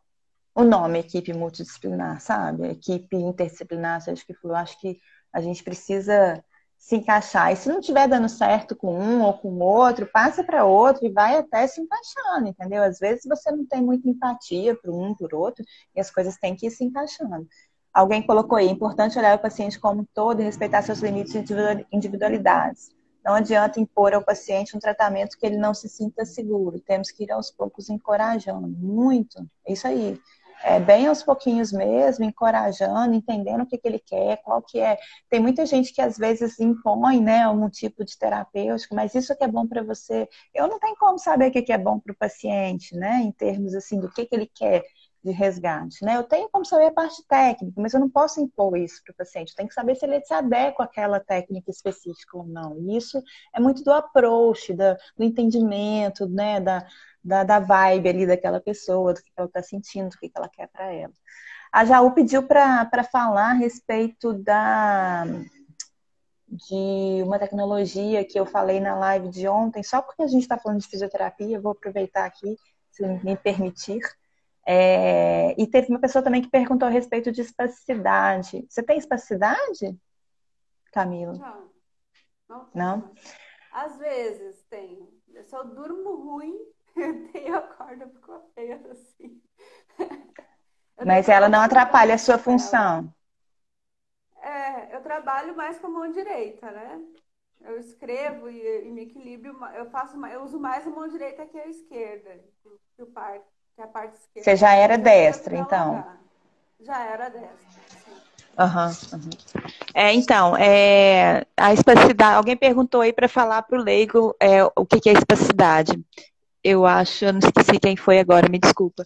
o nome equipe multidisciplinar, sabe? Equipe interdisciplinar, seja o que for, eu acho que a gente precisa se encaixar. E se não estiver dando certo com um ou com o outro, passa para outro e vai até se encaixando, entendeu? Às vezes você não tem muita empatia para um, por outro, e as coisas têm que ir se encaixando. Alguém colocou aí, é importante olhar o paciente como um todo e respeitar seus limites e individualidades. Não adianta impor ao paciente um tratamento que ele não se sinta seguro. Temos que ir aos poucos encorajando. Muito. É isso aí. Bem aos pouquinhos mesmo, encorajando, entendendo o que ele quer, qual que é. Tem muita gente que às vezes impõe, né, algum tipo de terapêutico, mas isso que é bom para você. Eu não tenho como saber o que é bom para o paciente, né, em termos assim do que ele quer de resgate, né? Eu tenho como saber a parte técnica, mas eu não posso impor isso para o paciente. Eu tenho que saber se ele se adequa àquela técnica específica ou não. E isso é muito do approach, do entendimento, né, da vibe ali daquela pessoa, do que ela está sentindo, do que ela quer para ela. A Jaú pediu para falar a respeito de uma tecnologia que eu falei na live de ontem, só porque a gente está falando de fisioterapia, eu vou aproveitar aqui, se me permitir. E teve uma pessoa também que perguntou a respeito de espasticidade. Você tem espasticidade, Camila? Não, não Não? tenho. Às vezes tenho. Se eu durmo ruim, eu tenho a corda picoteira, assim. Eu tenho Mas ela não pouco atrapalha a uso sua dela. função. Eu trabalho mais com a mão direita, né? Eu escrevo e me equilibro. Eu uso mais a mão direita que a esquerda, que a parte Você esquerda. já era Mas eu tento destra, então. dialogar. Já era dessa, sim. Aham, uhum. Então, a espasticidade. Alguém perguntou aí para falar para o leigo o que é espasticidade. Eu não esqueci quem foi agora, me desculpa.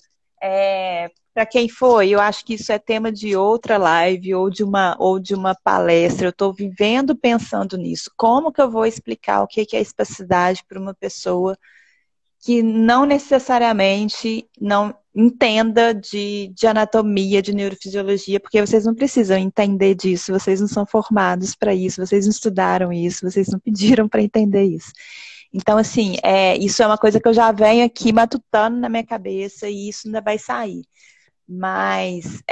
Para quem foi, eu acho que isso é tema de outra live ou de uma palestra. Eu estou vivendo pensando nisso. Como que eu vou explicar o que é espasticidade para uma pessoa que não necessariamente não entenda de anatomia, de neurofisiologia, porque vocês não precisam entender disso, vocês não são formados para isso, vocês não estudaram isso, vocês não pediram para entender isso. Então, assim, isso é uma coisa que eu já venho aqui matutando na minha cabeça e isso ainda vai sair. Mas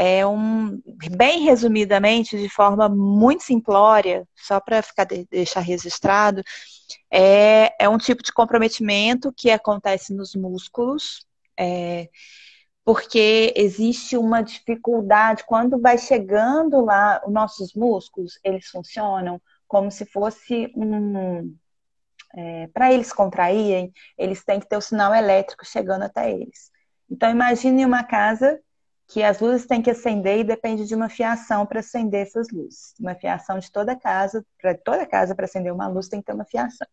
bem resumidamente, de forma muito simplória, só para deixar registrado, é um tipo de comprometimento que acontece nos músculos, porque existe uma dificuldade, quando vai chegando lá, os nossos músculos, eles funcionam como se fosse para eles contraírem, eles têm que ter o sinal elétrico chegando até eles. Então, imagine uma casa que as luzes têm que acender e depende de uma fiação para acender essas luzes. Uma fiação de toda casa para acender uma luz tem que ter uma fiação.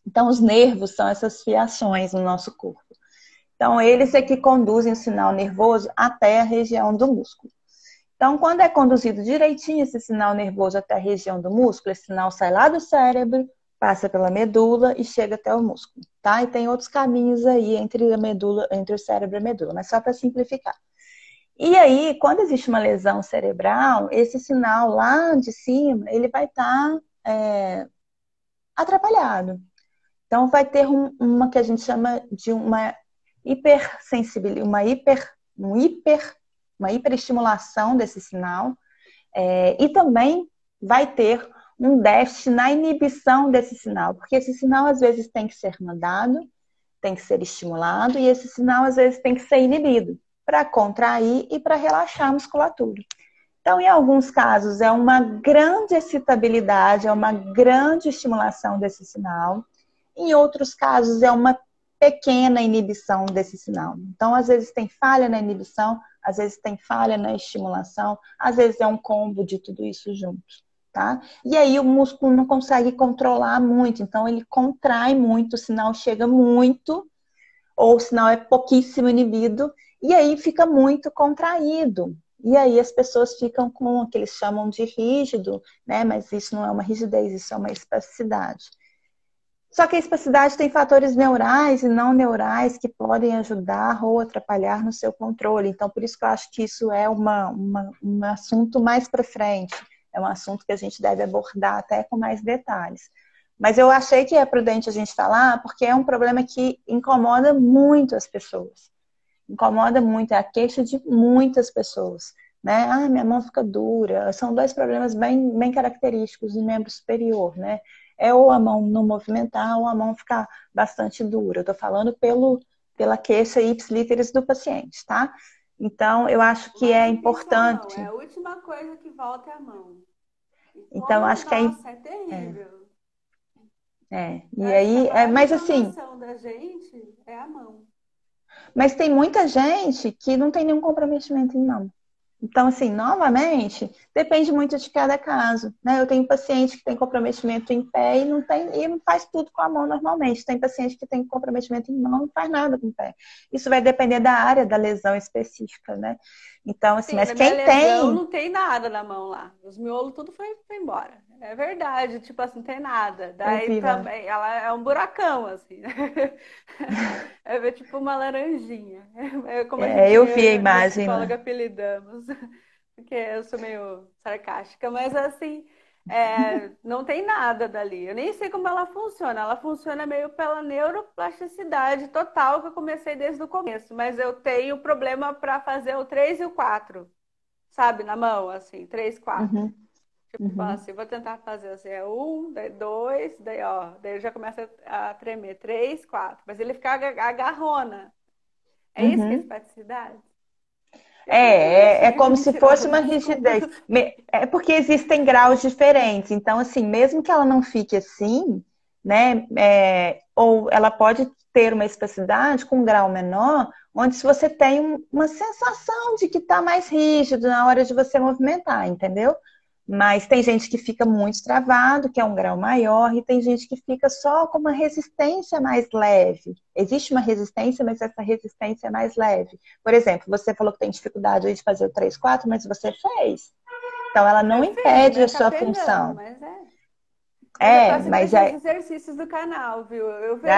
Então, os nervos são essas fiações no nosso corpo. Então, eles é que conduzem o sinal nervoso até a região do músculo. Então, quando é conduzido direitinho esse sinal nervoso até a região do músculo, esse sinal sai lá do cérebro, passa pela medula e chega até o músculo, tá? E tem outros caminhos aí entre a medula, entre o cérebro e a medula, mas só para simplificar. E aí, quando existe uma lesão cerebral, esse sinal lá de cima, ele vai estar atrapalhado. Então, vai ter uma que a gente chama de uma hipersensibilidade, uma hiperestimulação desse sinal, e também vai ter um déficit na inibição desse sinal, porque esse sinal às vezes tem que ser mandado, tem que ser estimulado, e esse sinal às vezes tem que ser inibido para contrair e para relaxar a musculatura. Então, em alguns casos, é uma grande excitabilidade, é uma grande estimulação desse sinal. Em outros casos, é uma pequena inibição desse sinal. Então, às vezes tem falha na inibição, às vezes tem falha na estimulação, às vezes é um combo de tudo isso junto, tá? E aí o músculo não consegue controlar muito, então ele contrai muito, o sinal chega muito, ou o sinal é pouquíssimo inibido, e aí fica muito contraído. E aí as pessoas ficam com o que eles chamam de rígido, né? Mas isso não é uma rigidez, isso é uma espasticidade. Só que a espasticidade tem fatores neurais e não neurais que podem ajudar ou atrapalhar no seu controle. Então, por isso que eu acho que isso é um assunto mais para frente. É um assunto que a gente deve abordar até com mais detalhes. Mas eu achei que é prudente a gente falar porque é um problema que incomoda muito as pessoas. Incomoda muito, é a queixa de muitas pessoas. Né? Ah, minha mão fica dura. São dois problemas bem característicos do membro superior, né? É ou a mão não movimentar ou a mão ficar bastante dura. Eu tô falando pela queixa ipsilíteris do paciente, tá? Então, eu acho que é importante. É a última coisa que volta é a mão. Então, acho que nossa, é terrível. E aí, mas assim, da gente é a mão. Mas tem muita gente que não tem nenhum comprometimento em mão. Então, assim, novamente, depende muito de cada caso, né? Eu tenho paciente que tem comprometimento em pé e não faz tudo com a mão normalmente. Tem paciente que tem comprometimento em mão e não faz nada com o pé. Isso vai depender da área da lesão específica, né? Então, assim, sim, mas quem tem... não tem nada na mão lá. Os miolos tudo foi embora. É verdade, tipo assim, não tem nada. Daí também, ela é um buracão, assim. É tipo uma laranjinha. É como a gente, eu vi a imagem. Psicóloga apelidamos. Porque eu sou meio sarcástica, mas assim, não tem nada dali. Eu nem sei como ela funciona. Ela funciona meio pela neuroplasticidade total, que eu comecei desde o começo. Mas eu tenho problema para fazer o 3 e o 4, sabe? Na mão, assim, 3, 4. Uhum. Tipo assim, vou tentar fazer assim, 1, daí 2, daí já começa a tremer, 3, 4. Mas ele fica agarrona. É isso que é espasticidade? É como se fosse uma rigidez. É porque existem graus diferentes. Então, assim, mesmo que ela não fique assim, né? Ou ela pode ter uma espasticidade com um grau menor, onde se você tem uma sensação de que está mais rígido na hora de você movimentar, entendeu? Mas tem gente que fica muito travado, que é um grau maior, e tem gente que fica só com uma resistência mais leve. Existe uma resistência, mas essa resistência é mais leve. Por exemplo, você falou que tem dificuldade de fazer o 3, 4, mas você fez. Então, ela não impede a sua função. Mas os exercícios do canal, viu? Eu vejo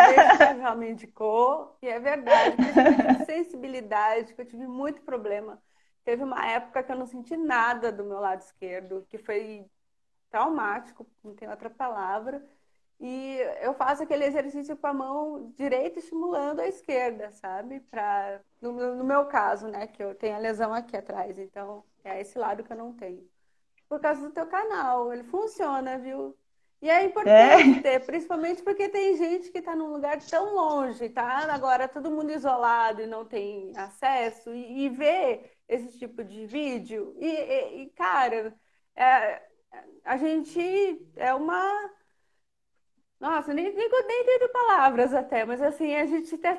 desde que a Val me indicou, e é verdade, principalmente de sensibilidade, que eu tive muito problema. Teve uma época que eu não senti nada do meu lado esquerdo, que foi traumático, não tem outra palavra. E eu faço aquele exercício com a mão direita estimulando a esquerda, sabe? No meu caso, né? Que eu tenho a lesão aqui atrás, então é esse lado que eu não tenho. Por causa do teu canal, ele funciona, viu? E é importante ter, principalmente porque tem gente que está num lugar tão longe, tá? Agora todo mundo isolado e não tem acesso, e ver esse tipo de vídeo, cara, a gente é uma... Nossa, nem tenho palavras até, mas assim, a gente até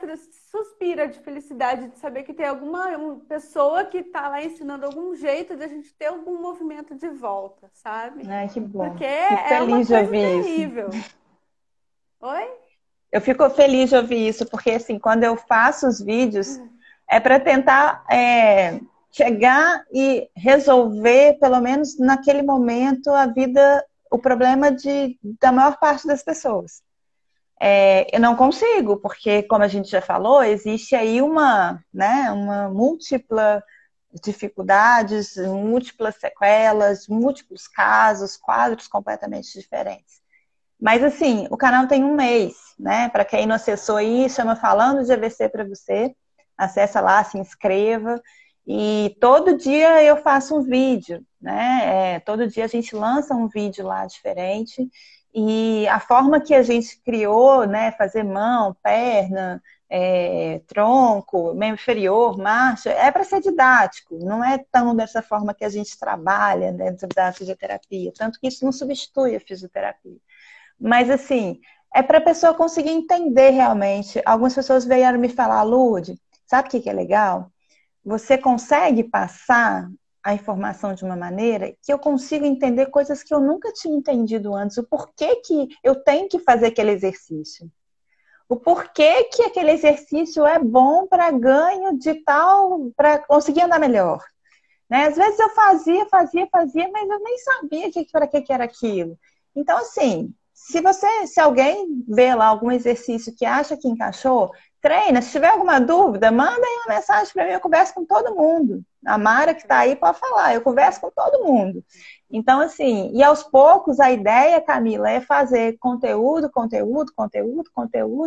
suspira de felicidade de saber que tem alguma pessoa que está lá ensinando algum jeito de a gente ter algum movimento de volta, sabe? Ai, que bom. Porque é uma coisa terrível. Oi? Eu fico feliz de ouvir isso, porque assim, quando eu faço os vídeos, é para tentar chegar e resolver, pelo menos naquele momento, o problema da maior parte das pessoas. Eu não consigo, porque, como a gente já falou, existe aí uma múltipla dificuldades, múltiplas sequelas, múltiplos casos, quadros completamente diferentes. Mas, assim, o canal tem 1 mês, né? Para quem não acessou aí, chama Falando de AVC para você. Acessa lá, se inscreva. E todo dia eu faço um vídeo, né? Todo dia a gente lança um vídeo lá diferente. E a forma que a gente criou, né, fazer mão, perna, tronco, membro inferior, marcha, é para ser didático, não é tão dessa forma que a gente trabalha dentro da fisioterapia, tanto que isso não substitui a fisioterapia. Mas, assim, é para a pessoa conseguir entender realmente. Algumas pessoas vieram me falar, Lourdes, sabe o que é legal? Você consegue passar a informação de uma maneira que eu consigo entender coisas que eu nunca tinha entendido antes. O porquê que eu tenho que fazer aquele exercício. O porquê que aquele exercício é bom para ganho de tal, para conseguir andar melhor. Né? Às vezes eu fazia, mas eu nem sabia para que era aquilo. Então, assim, se alguém vê lá algum exercício que acha que encaixou, treina. Se tiver alguma dúvida, manda aí uma mensagem para mim, eu converso com todo mundo. A Mara que está aí pode falar, eu converso com todo mundo. Então, assim, e aos poucos a ideia, Camila, é fazer conteúdo,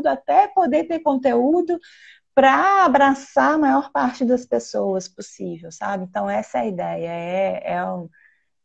até poder ter conteúdo para abraçar a maior parte das pessoas possível, sabe? Então, essa é a ideia.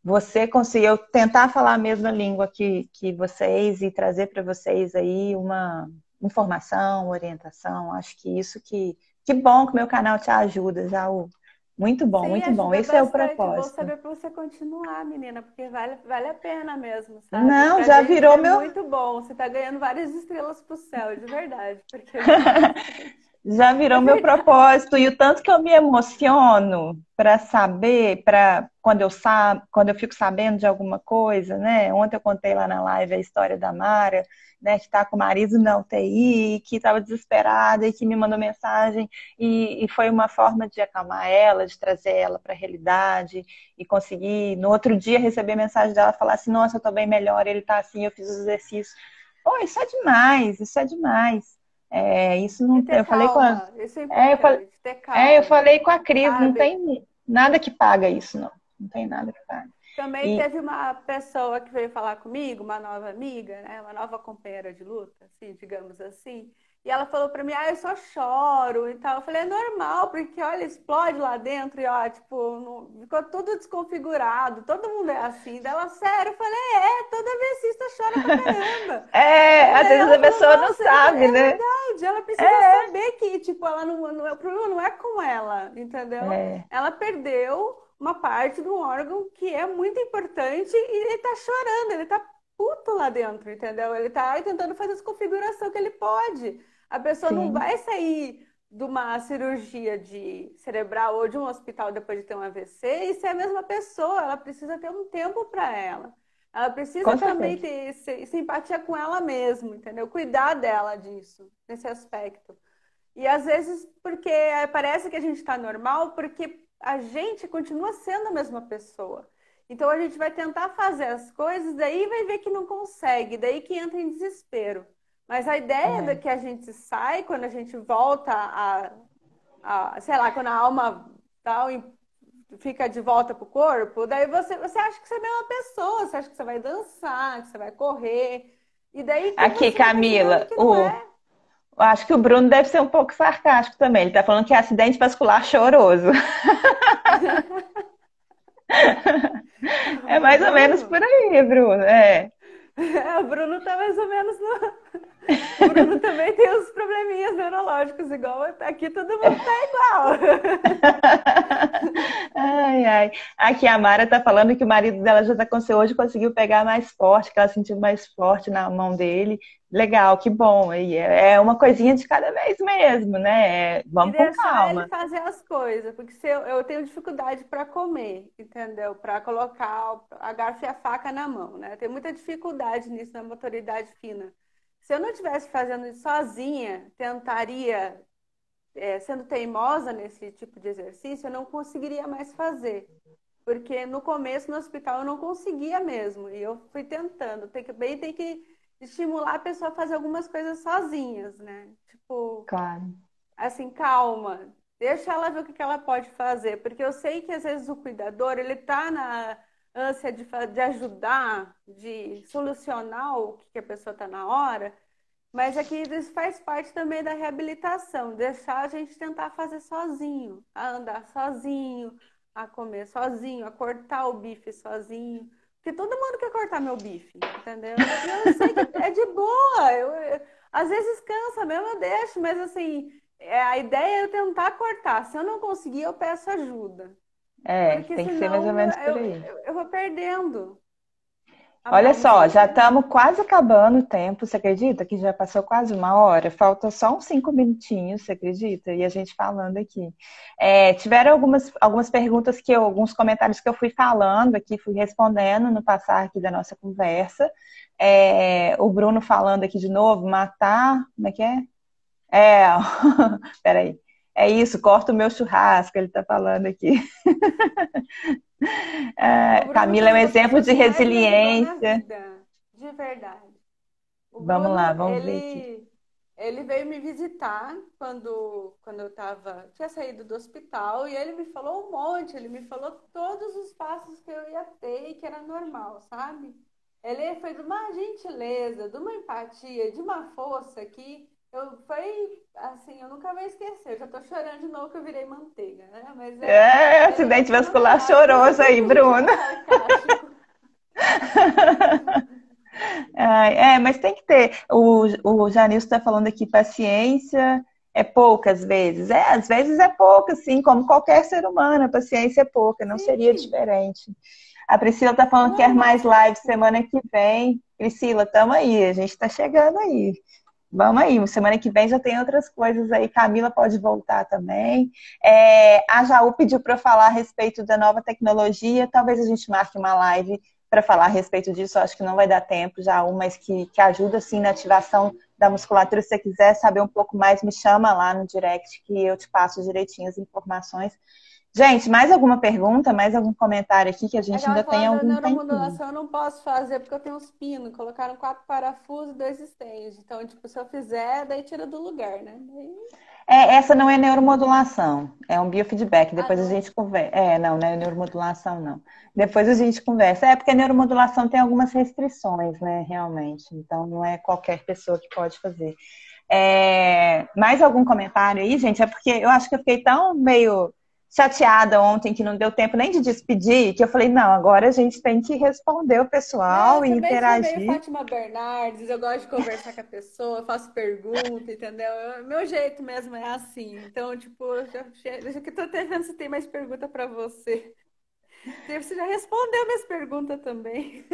Você conseguir eu tentar falar a mesma língua que vocês e trazer para vocês aí uma informação, orientação. Acho que isso que bom que o meu canal te ajuda, Jaú. Muito bom, Sim, muito bom. ajuda Esse é o bastante. Bom propósito. saber para você continuar, menina, porque vale a pena mesmo, sabe? Não, Pra já gente virou é meu. muito bom. Você tá ganhando várias estrelas pro céu, de verdade, porque ajuda bastante. Já É virou meu verdade. propósito e o tanto que eu me emociono para saber, para quando eu fico sabendo de alguma coisa, né? Ontem eu contei lá na live a história da Mara, né, que está com o marido na UTI, que estava desesperada e que me mandou mensagem e foi uma forma de acalmar ela, de trazer ela para a realidade e conseguir no outro dia receber mensagem dela falar assim, nossa, eu estou bem melhor, ele está assim, eu fiz os exercícios. Pô, isso é demais, isso é demais. Isso E não, ter eu falei com a, calma, isso é é, eu falei, importante, ter eu calma, falei com a Cris, não sabe? tem nada que paga isso, não. Não tem nada que paga. Também E teve uma pessoa que veio falar comigo, uma nova amiga, né? Uma nova companheira de luta, assim, digamos assim. E ela falou pra mim, eu só choro e tal. Eu falei, é normal, porque olha, explode lá dentro e ó, tipo, ficou tudo desconfigurado, todo mundo é assim. Daí ela, sério, eu falei, toda vez chora pra caramba. às vezes Ela a falou, pessoa não nossa, eu falei, sabe, é né? verdade, ela precisa saber que, tipo, ela o problema não é com ela, entendeu? É, Ela perdeu uma parte do órgão que é muito importante e ele tá chorando, ele tá puto lá dentro, entendeu? Ele tá tentando fazer essa configuração que ele pode. A pessoa não sim, vai sair de uma cirurgia de cerebral ou de um hospital depois de ter um AVC e ser a mesma pessoa. Ela precisa ter um tempo para ela. Ela precisa com também certeza. ter simpatia com ela mesma, entendeu? Cuidar dela disso, nesse aspecto. E às vezes, porque parece que a gente está normal, porque a gente continua sendo a mesma pessoa. Então a gente vai tentar fazer as coisas, daí vai ver que não consegue, daí que entra em desespero. Mas a ideia É, que a gente sai, quando a gente volta sei lá, quando a alma tal, fica de volta pro corpo, daí você acha que você é a mesma pessoa, você acha que você vai dançar, que você vai correr, e daí que aqui, você vai percebendo Camila, que não é. eu acho que o Bruno deve ser um pouco sarcástico também. Ele tá falando que é acidente vascular choroso. É O mais ou menos Bruno? por aí, Bruno. O Bruno tá mais ou menos no... O Bruno também tem os probleminhas neurológicos, igual aqui todo mundo tá igual. Ai, ai. Aqui a Mara tá falando que o marido dela já tá com você hoje, conseguiu pegar mais forte, que ela sentiu mais forte na mão dele. Legal, que bom. E é uma coisinha de cada vez mesmo, né? E Vamos com deixar ele calma. fazer as coisas, porque se eu tenho dificuldade para comer, entendeu? Para colocar a garfo e a faca na mão, né? Eu tenho muita dificuldade nisso na motoridade fina. Se eu não estivesse fazendo isso sozinha, tentaria, sendo teimosa nesse tipo de exercício, eu não conseguiria mais fazer. Porque no começo, no hospital, eu não conseguia mesmo. E eu fui tentando. Tem que estimular a pessoa a fazer algumas coisas sozinhas, né? Tipo, Claro. assim, calma. Deixa ela ver o que que ela pode fazer. Porque eu sei que às vezes o cuidador, ele tá na ânsia de ajudar, de solucionar o que a pessoa tá na hora. Mas aqui isso faz parte também da reabilitação, deixar a gente tentar fazer sozinho, a andar sozinho, a comer sozinho, a cortar o bife sozinho, Porque todo mundo quer cortar meu bife, entendeu? E eu sei que é de boa. Às vezes cansa mesmo, eu deixo, mas assim, a ideia é eu tentar cortar. Se eu não conseguir, eu peço ajuda. Porque Tem que ser mais ou senão menos por aí. eu vou perdendo a Olha só, já amizade. estamos quase acabando o tempo, você acredita que já passou quase uma hora? Falta só uns 5 minutinhos, você acredita? E a gente falando aqui. Tiveram algumas perguntas alguns comentários que eu fui falando aqui, fui respondendo no passar aqui da nossa conversa. O Bruno falando aqui de novo, matar, como é que é? É, peraí. É isso, corta o meu churrasco, ele está falando aqui. O Bruno Camila foi é um uma das exemplo pessoas de que mais me ajudou na resiliência. vida, de verdade. O Vamos Bruno, lá, vamos ver aqui. ele veio me visitar quando eu tinha saído do hospital e ele me falou um monte, ele me falou todos os passos que eu ia ter e que era normal, sabe? Ele foi de uma gentileza, de uma empatia, de uma força que foi assim, eu nunca vou esquecer. Eu já tô chorando de novo que eu virei manteiga, né? Mas ele é Acidente vascular fenomenal. Por isso choroso que aí, a gente Bruno. é sarcástico. Mas tem que ter. O Janilson está falando aqui, paciência é pouca às vezes. Às vezes é pouca, sim, como qualquer ser humano, a paciência é pouca, não seria Sim, diferente. A Priscila está falando não que é quer mais live mágico. semana que vem. Priscila, estamos aí, a gente está chegando aí. Vamos aí, semana que vem já tem outras coisas aí. Camila pode voltar também. A Jaú pediu para eu falar a respeito da nova tecnologia. Talvez a gente marque uma live para falar a respeito disso. Eu acho que não vai dar tempo, Jaú, mas que ajuda sim na ativação da musculatura. Se você quiser saber um pouco mais, me chama lá no direct que eu te passo direitinho as informações. Gente, mais alguma pergunta, mais algum comentário aqui que a gente Aquela ainda tem falando da algum tempinho? neuromodulação eu não posso fazer porque eu tenho os pinos. Colocaram 4 parafusos e 2 estende. Então, tipo, se eu fizer, daí tira do lugar, né? Essa não é neuromodulação, é um biofeedback. Ah, Depois a não é? gente conversa. Não, não é neuromodulação, não. Depois a gente conversa. Porque a neuromodulação tem algumas restrições, né, realmente. Então não é qualquer pessoa que pode fazer. Mais algum comentário aí, gente? É porque eu acho que eu fiquei tão meio chateada ontem que não deu tempo nem de despedir, que eu falei, não, agora a gente tem que responder o Não, pessoal eu e também sou meio interagir. Fátima Bernardes, eu gosto de conversar com a pessoa, eu faço pergunta, entendeu? Meu jeito mesmo é assim. Então, tipo, eu já que tô até vendo se tem mais pergunta para você. Você já respondeu minhas perguntas também.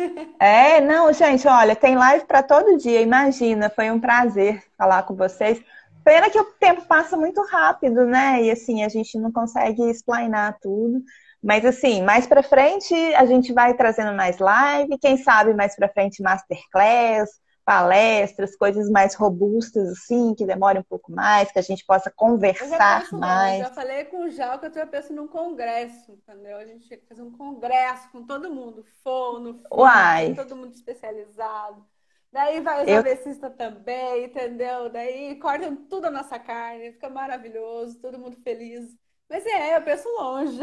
Não, gente, olha, tem live para todo dia, imagina, foi um prazer falar com vocês. Pena que o tempo passa muito rápido, né? E assim, a gente não consegue explanar tudo. Mas assim, mais para frente a gente vai trazendo mais live, quem sabe mais para frente masterclass, palestras, coisas mais robustas assim, que demorem um pouco mais, que a gente possa Eu já conversar penso longe, mais. já falei com o Jal que eu já penso num congresso, entendeu? A gente tinha que fazer um congresso com todo mundo, fono, físio, Uai, todo mundo especializado. Daí vai os eu AVCistas também, entendeu? Daí cortam tudo a nossa carne, fica maravilhoso, todo mundo feliz. Mas eu penso longe.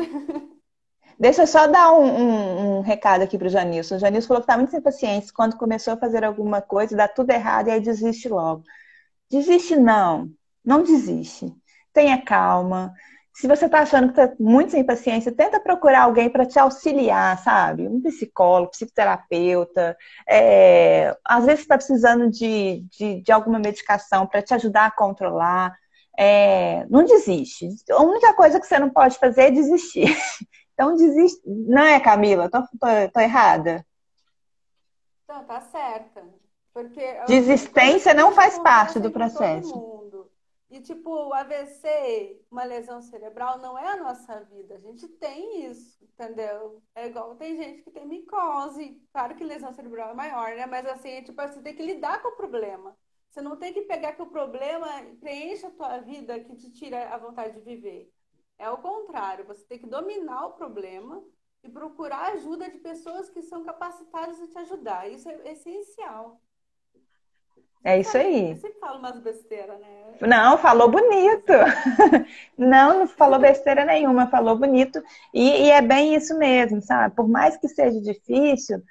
Deixa eu só dar um recado aqui para o Janilson. O Janilson falou que está muito sem paciência. Quando começou a fazer alguma coisa, dá tudo errado e aí desiste logo. Desiste não. Não desiste. Tenha calma. Se você está achando que está muito sem paciência, tenta procurar alguém para te auxiliar, sabe? Um psicólogo, psicoterapeuta. Às vezes você está precisando de alguma medicação para te ajudar a controlar. Não desiste. A única coisa que você não pode fazer é desistir. Então desiste. Não é, Camila? Tô errada? Não, tá certa. Porque coisas Desistência não ruins faz parte do acontecem com todo processo. mundo. E, tipo, o AVC, uma lesão cerebral, não é a nossa vida. A gente tem isso, entendeu? É igual tem gente que tem micose. Claro que lesão cerebral é maior, né? Mas, assim, tipo, você tem que lidar com o problema. Você não tem que pegar que o problema preenche a tua vida, que te tira a vontade de viver. É o contrário. Você tem que dominar o problema e procurar ajuda de pessoas que são capacitadas a te ajudar. Isso é essencial. É isso Eu aí. sempre falo umas besteiras, né? Eu Não, sempre falou falo umas bonito. besteiras. Não, não falou besteira nenhuma, falou bonito. E é bem isso mesmo, sabe? Por mais que seja difícil,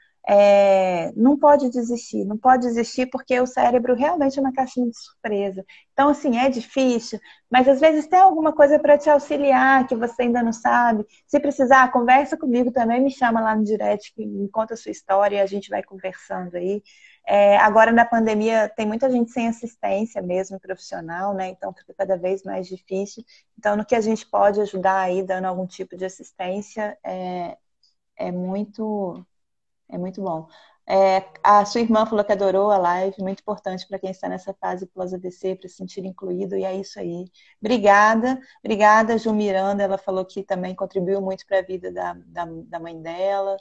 não pode desistir, não pode desistir porque o cérebro realmente é uma caixinha de surpresa. Então, assim, é difícil, mas às vezes tem alguma coisa para te auxiliar que você ainda não sabe. Se precisar, conversa comigo também, me chama lá no direct, que me conta a sua história e a gente vai conversando aí. Agora, na pandemia, tem muita gente sem assistência mesmo profissional, né? Então, fica cada vez mais difícil. Então, no que a gente pode ajudar aí, dando algum tipo de assistência, é muito é muito bom. A sua irmã falou que adorou a live, muito importante para quem está nessa fase pós-AVC, para se sentir incluído, e é isso aí. Obrigada, obrigada, Ju Miranda, ela falou que também contribuiu muito para a vida da mãe dela.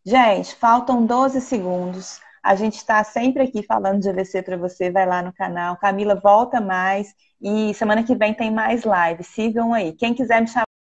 Gente, faltam 12 segundos. A gente está sempre aqui falando de AVC para você, vai lá no canal. Camila, volta mais, e semana que vem tem mais lives, sigam aí. Quem quiser me chamar